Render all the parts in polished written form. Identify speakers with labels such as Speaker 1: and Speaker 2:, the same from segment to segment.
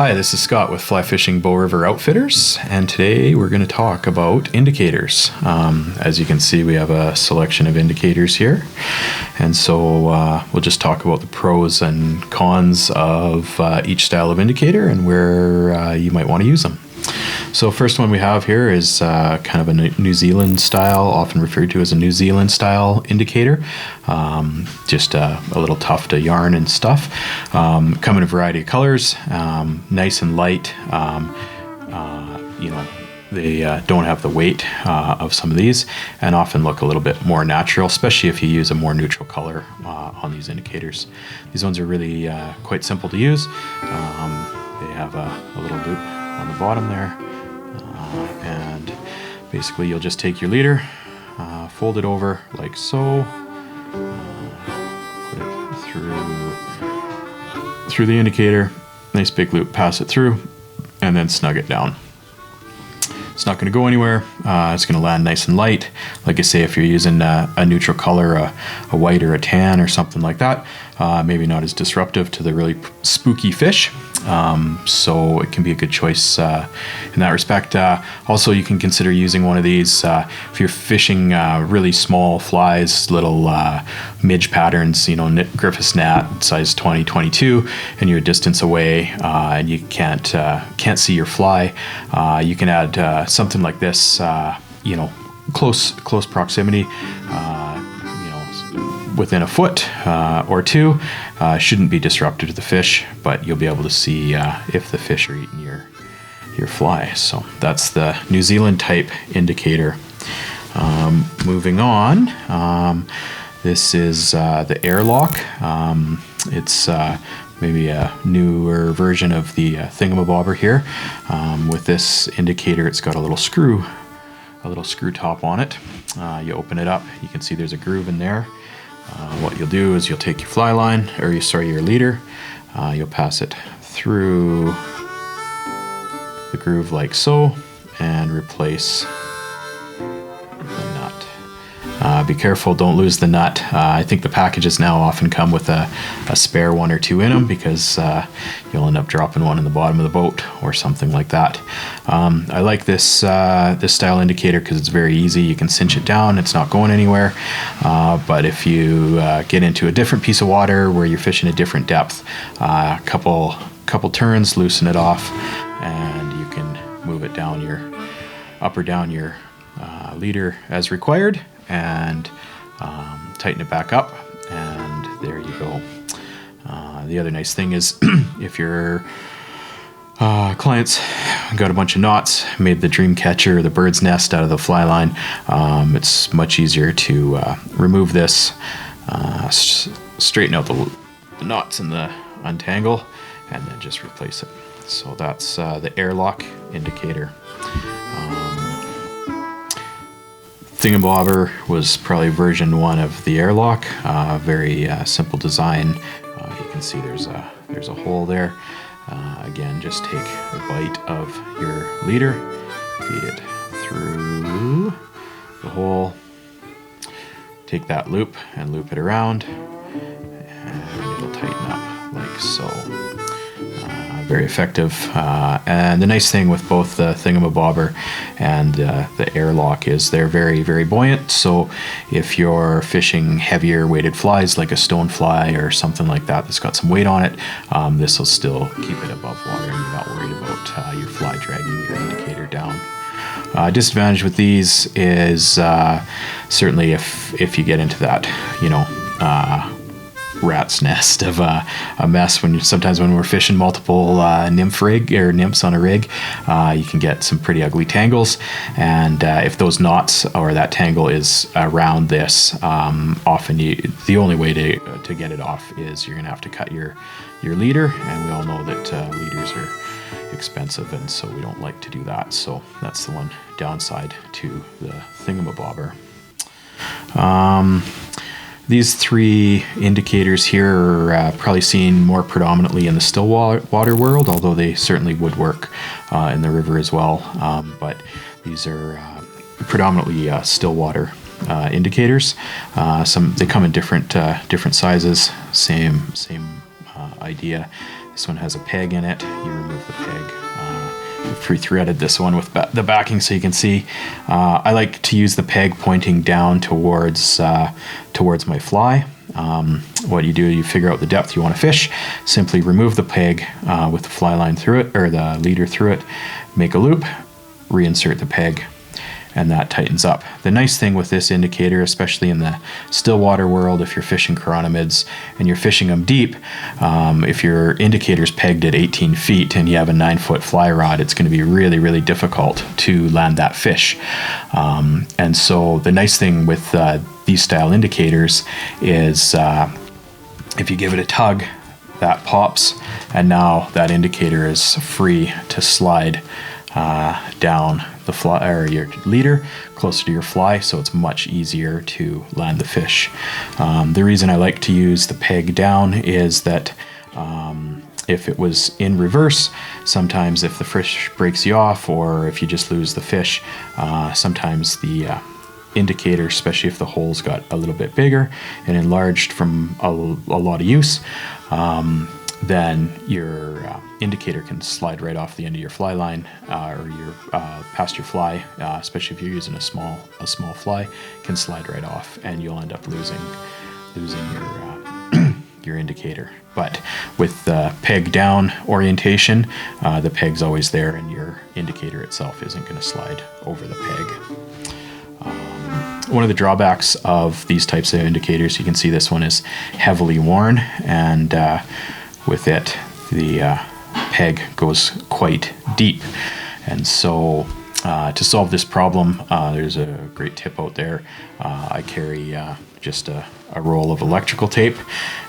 Speaker 1: Hi, this is Scott with Fly Fishing Bow River Outfitters, and today we're going to talk about indicators. As you can see, we have a selection of indicators here, and so we'll just talk about the pros and cons of each style of indicator and where you might want to use them. So first one we have here is kind of a New Zealand style, often referred to as a New Zealand style indicator. Just a little tuft of yarn and stuff. Come in a variety of colors, nice and light. They don't have the weight of some of these and often look a little bit more natural, especially if you use a more neutral color on these indicators. These ones are really quite simple to use. They have a little loop on the bottom there, and basically you'll just take your leader, fold it over like so, put it through the indicator, nice big loop, pass it through, and then snug it down. It's not going to go anywhere. It's going to land nice and light. Like I say, if you're using a neutral color, a white or a tan or something like that, maybe not as disruptive to the really spooky fish. So it can be a good choice in that respect. Also, you can consider using one of these if you're fishing really small flies, little midge patterns, Griffith's gnat size 20, 22, and you're a distance away and you can't see your fly. You can add something like this, close proximity, within a foot or two. Shouldn't be disruptive to the fish, but you'll be able to see if the fish are eating your fly. So that's the New Zealand type indicator. Moving on, this is the Airlock. It's maybe a newer version of the thingamabobber here. With this indicator, it's got a little screw top on it. You open it up, you can see there's a groove in there. What you'll do is you'll take your fly line, your leader, you'll pass it through the groove like so, and replace the nut. Be careful, don't lose the nut. I think the packages now often come with a spare one or two in them, because you'll end up dropping one in the bottom of the boat or something like that. I like this style indicator because it's very easy. You can cinch it down, it's not going anywhere. But if you get into a different piece of water where you're fishing a different depth, couple turns, loosen it off, and you can move it up or down your leader as required, and tighten it back up, and there you go. The other nice thing is if your clients got a bunch of knots, made the dream catcher or the bird's nest out of the fly line, it's much easier to remove this, straighten out the knots and the untangle, and then just replace it. So that's the Airlock indicator. Thingamabobber was probably version 1 of the Airlock. Very simple design. You can see there's a hole there. Again, just take a bite of your leader, feed it through the hole, take that loop and loop it around, and it'll tighten up like so. Very effective. And the nice thing with both the Thingamabobber and the Airlock is they're very, very buoyant. So if you're fishing heavier weighted flies like a stonefly or something like that that's got some weight on it, this will still keep it above water, and you're not worried about your fly dragging your indicator down. Disadvantage with these is certainly if you get into that, rat's nest of a mess. Sometimes when we're fishing multiple nymphs on a rig, you can get some pretty ugly tangles, and if those knots or that tangle is around this, often the only way to get it off is you're gonna have to cut your leader, and we all know that leaders are expensive, and so we don't like to do that. So that's the one downside to the Thingamabobber. These 3 indicators here are probably seen more predominantly in the Stillwater world, although they certainly would work in the river as well. But these are predominantly Stillwater indicators. They come in different sizes, same idea. This one has a peg in it. You remove the peg. I've pre-threaded this one with the backing so you can see. I like to use the peg pointing down towards my fly. What you do, you figure out the depth you want to fish, simply remove the peg with the fly line through it, or the leader through it, make a loop, reinsert the peg, and that tightens up. The nice thing with this indicator, especially in the Stillwater world, if you're fishing chironomids and you're fishing them deep, if your indicator's pegged at 18 feet and you have a 9-foot fly rod, it's going to be really, really difficult to land that fish. And so the nice thing with these style indicators is if you give it a tug, that pops, and now that indicator is free to slide down the fly, or your leader, closer to your fly, so it's much easier to land the fish. The reason I like to use the peg down is that if it was in reverse, sometimes if the fish breaks you off, or if you just lose the fish, sometimes the indicator, especially if the hole's got a little bit bigger and enlarged from a lot of use, then your indicator can slide right off the end of your fly line, or your past your fly, especially if you're using a small fly, can slide right off, and you'll end up losing your your indicator. But with the peg down orientation, the peg's always there, and your indicator itself isn't going to slide over the peg. One of the drawbacks of these types of indicators, you can see this one is heavily worn, and with it, the peg goes quite deep. And so to solve this problem, there's a great tip out there. I carry just a roll of electrical tape,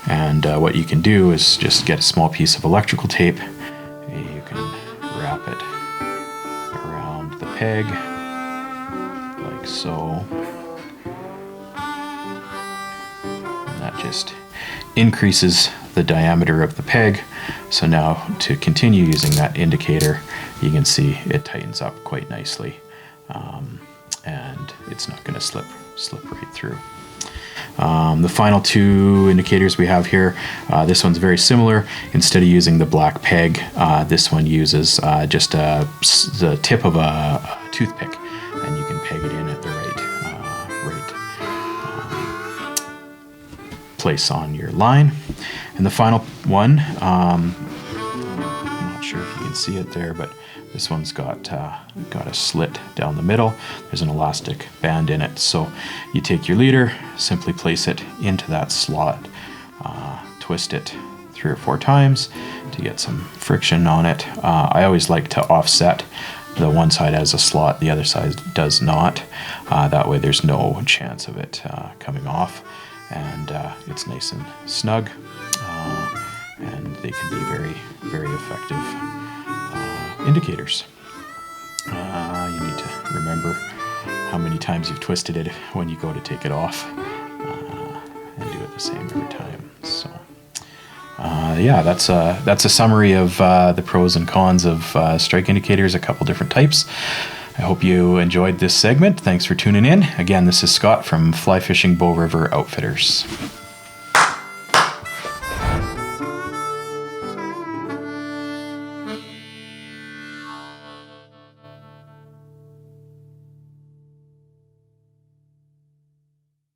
Speaker 1: and what you can do is just get a small piece of electrical tape. You can wrap it around the peg like so. That just increases the diameter of the peg. So now to continue using that indicator, you can see it tightens up quite nicely, and it's not going to slip right through. The final two indicators we have here, this one's very similar. Instead of using the black peg, this one uses just the tip of a toothpick, and you can peg it in at the right place on your line. And the final one, I'm not sure if you can see it there, but this one's got a slit down the middle. There's an elastic band in it. So you take your leader, simply place it into that slot, twist it 3 or 4 times to get some friction on it. I always like to offset. The one side has a slot, the other side does not. That way there's no chance of it coming off, and it's nice and snug, and they can be very, very effective indicators. You need to remember how many times you've twisted it when you go to take it off, and do it the same every time. So yeah, that's a summary of the pros and cons of strike indicators, a couple different types. I hope you enjoyed this segment. Thanks for tuning in. Again, this is Scott from Fly Fishing Bow River Outfitters.